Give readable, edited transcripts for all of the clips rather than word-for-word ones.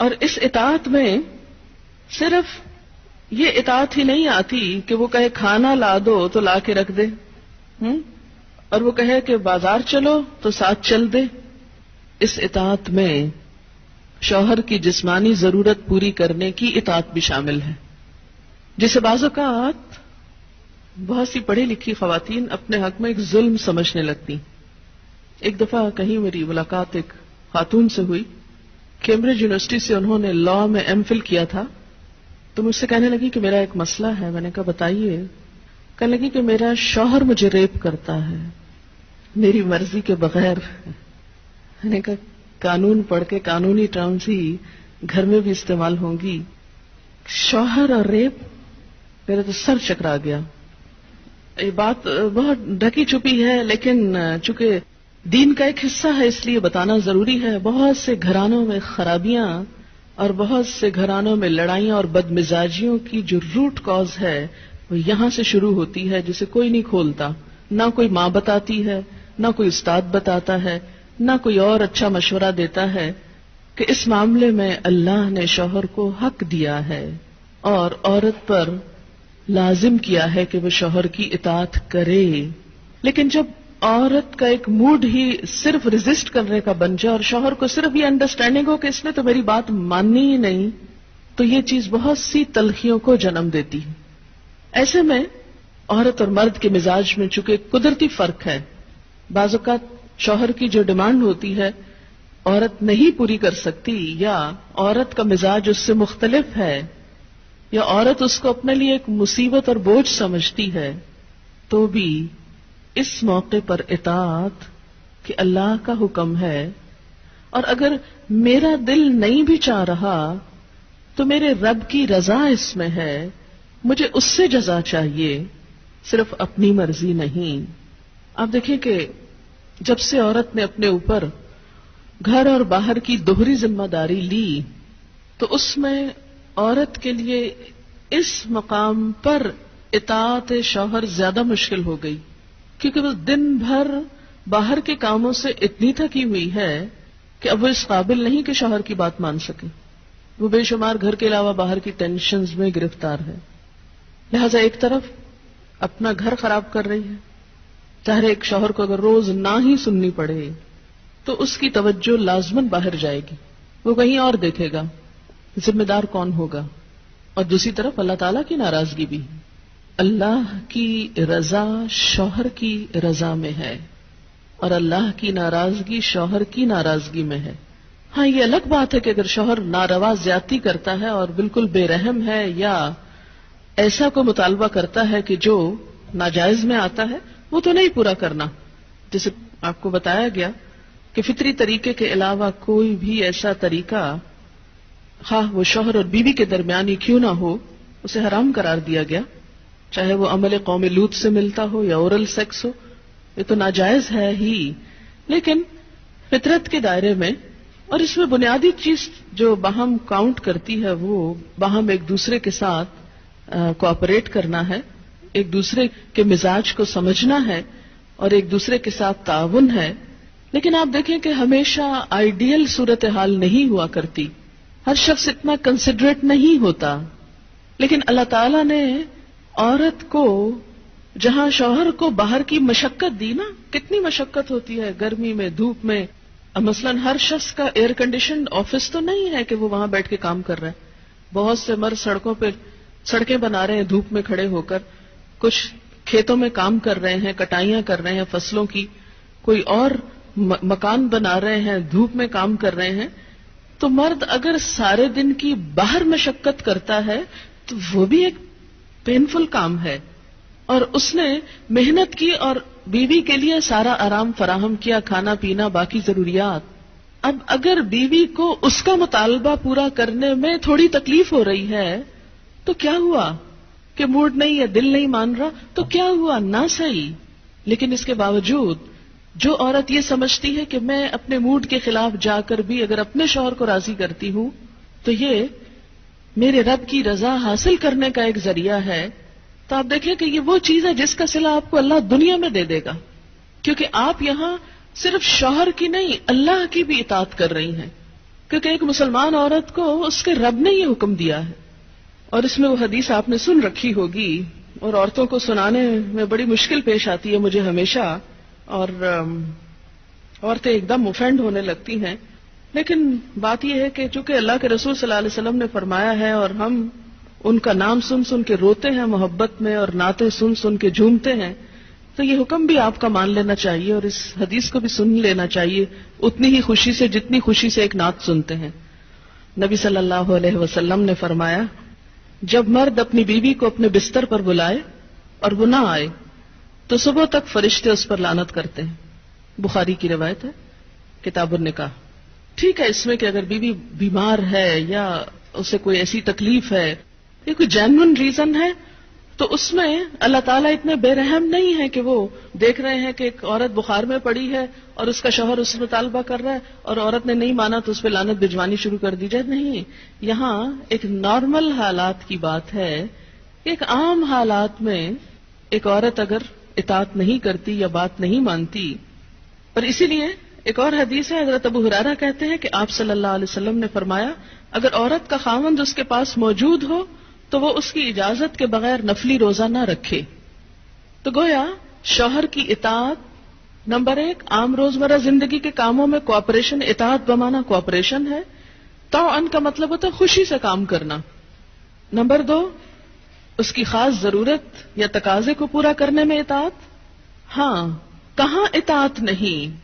اور اس اطاعت میں صرف یہ اطاعت ہی نہیں آتی کہ وہ کہے کھانا لا دو تو لا کے رکھ دے، اور وہ کہے کہ بازار چلو تو ساتھ چل دے. اس اطاعت میں شوہر کی جسمانی ضرورت پوری کرنے کی اطاعت بھی شامل ہے، جسے بعض اوقات بہت سی پڑھی لکھی خواتین اپنے حق میں ایک ظلم سمجھنے لگتی. ایک دفعہ کہیں میری ملاقات ایک خاتون سے ہوئی، کیمبرج یونیورسٹی سے انہوں نے لاء میں ایم فل کیا تھا. تو مجھ سے کہنے لگی کہ میرا ایک مسئلہ ہے. میں نے کہا بتائیے. کہنے لگی کہ میرا شوہر مجھے ریپ کرتا ہے میری مرضی کے بغیر. میں نے کہا قانون پڑھ کے قانونی ٹرمز ہی گھر میں بھی استعمال ہوں گی. شوہر اور ریپ، میرا تو سر چکرا گیا. یہ بات بہت ڈھکی چھپی ہے لیکن چونکہ دین کا ایک حصہ ہے اس لیے بتانا ضروری ہے. بہت سے گھرانوں میں خرابیاں اور بہت سے گھرانوں میں لڑائیاں اور بدمزاجیوں کی جو روٹ کاز ہے وہ یہاں سے شروع ہوتی ہے، جسے کوئی نہیں کھولتا. نہ کوئی ماں بتاتی ہے، نہ کوئی استاد بتاتا ہے، نہ کوئی اور اچھا مشورہ دیتا ہے کہ اس معاملے میں اللہ نے شوہر کو حق دیا ہے اور عورت پر لازم کیا ہے کہ وہ شوہر کی اطاعت کرے. لیکن جب عورت کا ایک موڈ ہی صرف ریزسٹ کرنے کا بن جائے اور شوہر کو صرف یہ انڈرسٹینڈنگ ہو کہ اس نے تو میری بات ماننی ہی نہیں، تو یہ چیز بہت سی تلخیوں کو جنم دیتی ہے. ایسے میں عورت اور مرد کے مزاج میں چونکہ قدرتی فرق ہے، بعض اوقات شوہر کی جو ڈیمانڈ ہوتی ہے عورت نہیں پوری کر سکتی، یا عورت کا مزاج اس سے مختلف ہے، یا عورت اس کو اپنے لیے ایک مصیبت اور بوجھ سمجھتی ہے، تو بھی اس موقع پر اطاعت کہ اللہ کا حکم ہے، اور اگر میرا دل نہیں بھی چاہ رہا تو میرے رب کی رضا اس میں ہے، مجھے اس سے جزا چاہیے، صرف اپنی مرضی نہیں. آپ دیکھیں کہ جب سے عورت نے اپنے اوپر گھر اور باہر کی دوہری ذمہ داری لی تو اس میں عورت کے لیے اس مقام پر اطاعت شوہر زیادہ مشکل ہو گئی، کیونکہ وہ دن بھر باہر کے کاموں سے اتنی تھکی ہوئی ہے کہ اب وہ اس قابل نہیں کہ شوہر کی بات مان سکے. وہ بے شمار گھر کے علاوہ باہر کی ٹینشنز میں گرفتار ہے. لہذا ایک طرف اپنا گھر خراب کر رہی ہے، ظاہر ایک شوہر کو اگر روز نہ ہی سننی پڑے تو اس کی توجہ لازماً باہر جائے گی، وہ کہیں اور دیکھے گا، ذمہ دار کون ہوگا. اور دوسری طرف اللہ تعالیٰ کی ناراضگی بھی. اللہ کی رضا شوہر کی رضا میں ہے اور اللہ کی ناراضگی شوہر کی ناراضگی میں ہے. ہاں یہ الگ بات ہے کہ اگر شوہر ناروا زیادتی کرتا ہے اور بالکل بے رحم ہے یا ایسا کوئی مطالبہ کرتا ہے کہ جو ناجائز میں آتا ہے، وہ تو نہیں پورا کرنا. جیسے آپ کو بتایا گیا کہ فطری طریقے کے علاوہ کوئی بھی ایسا طریقہ، خواہ وہ شوہر اور بیوی کے درمیان ہی کیوں نہ ہو، اسے حرام قرار دیا گیا، چاہے وہ عمل قوم لوط سے ملتا ہو یا اورل سیکس ہو. یہ تو ناجائز ہے ہی، لیکن فطرت کے دائرے میں. اور اس میں بنیادی چیز جو باہم کاؤنٹ کرتی ہے وہ باہم ایک دوسرے کے ساتھ کوآپریٹ کرنا ہے، ایک دوسرے کے مزاج کو سمجھنا ہے اور ایک دوسرے کے ساتھ تعاون ہے. لیکن آپ دیکھیں کہ ہمیشہ آئیڈیل صورتحال نہیں ہوا کرتی، ہر شخص اتنا کنسیڈریٹ نہیں ہوتا. لیکن اللہ تعالیٰ نے عورت کو جہاں شوہر کو باہر کی مشقت دی نا، کتنی مشقت ہوتی ہے گرمی میں، دھوپ میں. مثلاً ہر شخص کا ایئر کنڈیشنڈ آفس تو نہیں ہے کہ وہ وہاں بیٹھ کے کام کر رہا ہے. بہت سے مرد سڑکوں پہ سڑکیں بنا رہے ہیں دھوپ میں کھڑے ہو کر، کچھ کھیتوں میں کام کر رہے ہیں، کٹائیاں کر رہے ہیں فصلوں کی، کوئی اور مکان بنا رہے ہیں، دھوپ میں کام کر رہے ہیں. تو مرد اگر سارے دن کی باہر مشقت کرتا ہے تو وہ بھی ایک پینفل کام ہے، اور اس نے محنت کی اور بیوی کے لیے سارا آرام فراہم کیا، کھانا پینا باقی ضروریات. اب اگر بیوی کو اس کا مطالبہ پورا کرنے میں تھوڑی تکلیف ہو رہی ہے تو کیا ہوا کہ موڈ نہیں ہے، دل نہیں مان رہا، تو کیا ہوا، نہ صحیح. لیکن اس کے باوجود جو عورت یہ سمجھتی ہے کہ میں اپنے موڈ کے خلاف جا کر بھی اگر اپنے شوہر کو راضی کرتی ہوں تو یہ میرے رب کی رضا حاصل کرنے کا ایک ذریعہ ہے، تو آپ دیکھیں کہ یہ وہ چیز ہے جس کا صلہ آپ کو اللہ دنیا میں دے دے گا، کیونکہ آپ یہاں صرف شوہر کی نہیں اللہ کی بھی اطاعت کر رہی ہیں. کیونکہ ایک مسلمان عورت کو اس کے رب نے یہ حکم دیا ہے. اور اس میں وہ حدیث آپ نے سن رکھی ہوگی اور عورتوں کو سنانے میں بڑی مشکل پیش آتی ہے مجھے ہمیشہ، اور عورتیں ایک دم اوفینڈ ہونے لگتی ہیں. لیکن بات یہ ہے کہ چونکہ اللہ کے رسول صلی اللہ علیہ وسلم نے فرمایا ہے اور ہم ان کا نام سن سن کے روتے ہیں محبت میں اور نعتیں سن سن کے جھومتے ہیں، تو یہ حکم بھی آپ کا مان لینا چاہیے اور اس حدیث کو بھی سن لینا چاہیے اتنی ہی خوشی سے جتنی خوشی سے ایک نعت سنتے ہیں. نبی صلی اللہ علیہ وسلم نے فرمایا جب مرد اپنی بیوی کو اپنے بستر پر بلائے اور وہ نہ آئے تو صبح تک فرشتے اس پر لعنت کرتے ہیں. بخاری کی روایت ہے کتاب النکاح. ٹھیک ہے اس میں کہ اگر بیوی بیمار ہے یا اسے کوئی ایسی تکلیف ہے یا کوئی جینوئن ریزن ہے تو اس میں اللہ تعالیٰ اتنے بے رحم نہیں ہے کہ وہ دیکھ رہے ہیں کہ ایک عورت بخار میں پڑی ہے اور اس کا شوہر اس سے مطالبہ کر رہا ہے اور عورت نے نہیں مانا تو اس پہ لعنت بھجوانی شروع کر دی جائے. نہیں، یہاں ایک نارمل حالات کی بات ہے. ایک عام حالات میں ایک عورت اگر اطاعت نہیں کرتی یا بات نہیں مانتی، اور اسی لیے ایک اور حدیث ہے حضرت ابو ہریرہ کہتے ہیں کہ آپ صلی اللہ علیہ وسلم نے فرمایا اگر عورت کا خاوند اس کے پاس موجود ہو تو وہ اس کی اجازت کے بغیر نفلی روزہ نہ رکھے. تو گویا شوہر کی اطاعت نمبر 1 عام روزمرہ زندگی کے کاموں میں کوآپریشن، اطاعت بمانا کوآپریشن ہے. طوعاً کا مطلب ہوتا ہے خوشی سے کام کرنا. نمبر 2 اس کی خاص ضرورت یا تقاضے کو پورا کرنے میں اطاعت. ہاں، کہاں اطاعت نہیں؟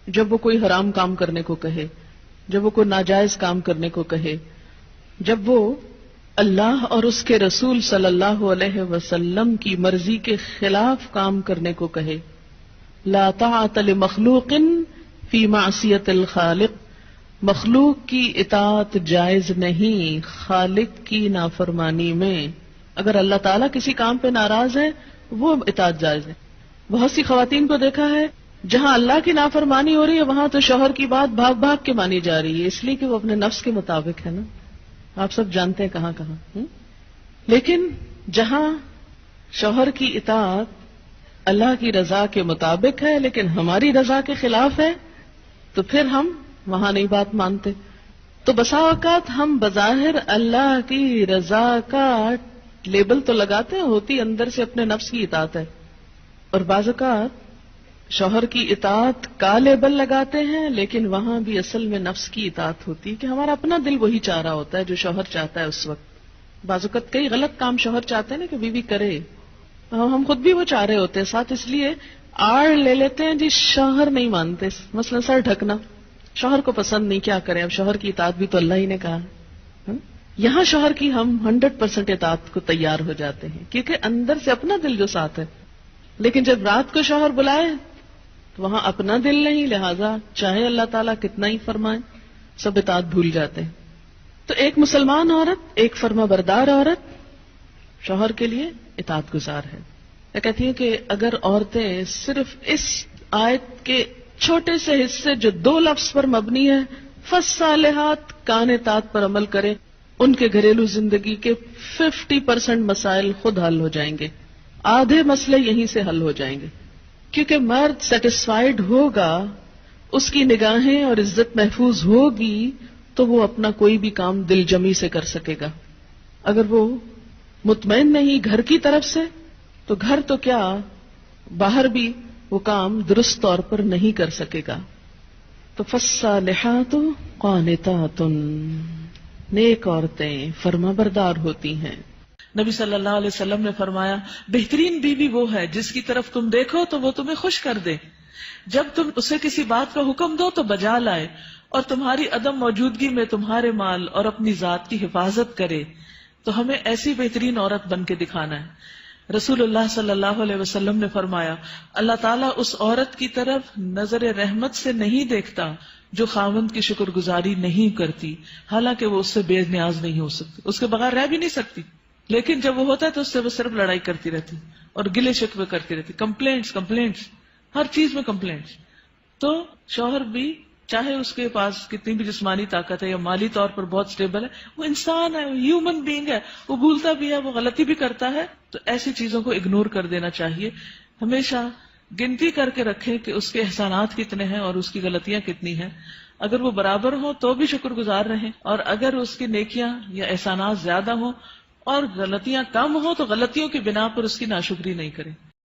جب وہ کوئی حرام کام کرنے کو کہے، جب وہ کوئی ناجائز کام کرنے کو کہے، جب وہ اللہ اور اس کے رسول صلی اللہ علیہ وسلم کی مرضی کے خلاف کام کرنے کو کہے. لا طاعت لمخلوق فی معصیت الخالق. مخلوق کی اطاعت جائز نہیں خالق کی نافرمانی میں. اگر اللہ تعالیٰ کسی کام پہ ناراض ہے وہ اطاعت جائز ہے. بہت سی خواتین کو دیکھا ہے جہاں اللہ کی نافرمانی ہو رہی ہے وہاں تو شوہر کی بات بھاگ بھاگ کے مانی جا رہی ہے، اس لیے کہ وہ اپنے نفس کے مطابق ہے نا. آپ سب جانتے ہیں کہاں کہاں. لیکن جہاں شوہر کی اطاعت اللہ کی رضا کے مطابق ہے لیکن ہماری رضا کے خلاف ہے تو پھر ہم وہاں نہیں بات مانتے. تو بسا اوقات ہم بظاہر اللہ کی رضا کا لیبل تو لگاتے ہیں، ہوتی اندر سے اپنے نفس کی اطاعت ہے. اور بعض اوقات شوہر کی اطاعت کا لیبل لگاتے ہیں لیکن وہاں بھی اصل میں نفس کی اطاعت ہوتی ہے کہ ہمارا اپنا دل وہی چاہ رہا ہوتا ہے جو شوہر چاہتا ہے اس وقت. بعض اوقات کئی غلط کام شوہر چاہتے ہیں نا کہ بیوی کرے، ہم خود بھی وہ چاہ رہے ہوتے ہیں ساتھ، اس لیے آڑ لے لیتے ہیں جی شوہر نہیں مانتے. مثلا سر ڈھکنا شوہر کو پسند نہیں، کیا کریں، اب شوہر کی اطاعت بھی تو اللہ ہی نے کہا. یہاں شوہر کی ہم 100% اطاعت کو تیار ہو جاتے ہیں کیونکہ اندر سے اپنا دل جو ساتھ ہے. لیکن جب رات کو شوہر بلائے تو وہاں اپنا دل نہیں، لہذا چاہے اللہ تعالیٰ کتنا ہی فرمائے سب اطاعت بھول جاتے ہیں. تو ایک مسلمان عورت، ایک فرما بردار عورت شوہر کے لیے اطاعت گزار ہے. میں کہتی ہوں کہ اگر عورتیں صرف اس آیت کے چھوٹے سے حصے جو 2 لفظ پر مبنی ہے فالصالحات قانتات پر عمل کریں، ان کے گھریلو زندگی کے 50% مسائل خود حل ہو جائیں گے. آدھے مسئلے یہیں سے حل ہو جائیں گے کیونکہ مرد سیٹسفائیڈ ہوگا، اس کی نگاہیں اور عزت محفوظ ہوگی تو وہ اپنا کوئی بھی کام دل جمی سے کر سکے گا. اگر وہ مطمئن نہیں گھر کی طرف سے تو گھر تو کیا باہر بھی وہ کام درست طور پر نہیں کر سکے گا. تو فالصالحات قانتات، نیک عورتیں فرما بردار ہوتی ہیں. نبی صلی اللہ علیہ وسلم نے فرمایا بہترین بیوی وہ ہے جس کی طرف تم دیکھو تو وہ تمہیں خوش کر دے، جب تم اسے کسی بات کا حکم دو تو بجا لائے، اور تمہاری عدم موجودگی میں تمہارے مال اور اپنی ذات کی حفاظت کرے. تو ہمیں ایسی بہترین عورت بن کے دکھانا ہے. رسول اللہ صلی اللہ علیہ وسلم نے فرمایا اللہ تعالیٰ اس عورت کی طرف نظر رحمت سے نہیں دیکھتا جو خاوند کی شکر گزاری نہیں کرتی، حالانکہ وہ اس سے بے نیاز نہیں ہو سکتی، اس کے بغیر رہ بھی نہیں سکتی، لیکن جب وہ ہوتا ہے تو اس سے وہ صرف لڑائی کرتی رہتی اور گلے شکوے کرتی رہتی، کمپلینٹس ہر چیز میں کمپلینٹس. تو شوہر بھی چاہے اس کے پاس کتنی بھی جسمانی طاقت ہے یا مالی طور پر بہت سٹیبل ہے، وہ انسان ہے، ہیومن بینگ ہے، وہ بھولتا بھی ہے، وہ غلطی بھی کرتا ہے. تو ایسی چیزوں کو اگنور کر دینا چاہیے. ہمیشہ گنتی کر کے رکھیں کہ اس کے احسانات کتنے ہیں اور اس کی غلطیاں کتنی ہیں. اگر وہ برابر ہو تو بھی شکر گزار رہیں، اور اگر اس کی نیکیاں یا احسانات زیادہ ہوں اور غلطیاں کم ہوں تو غلطیوں کی بنا پر اس کی ناشکری نہیں کریں.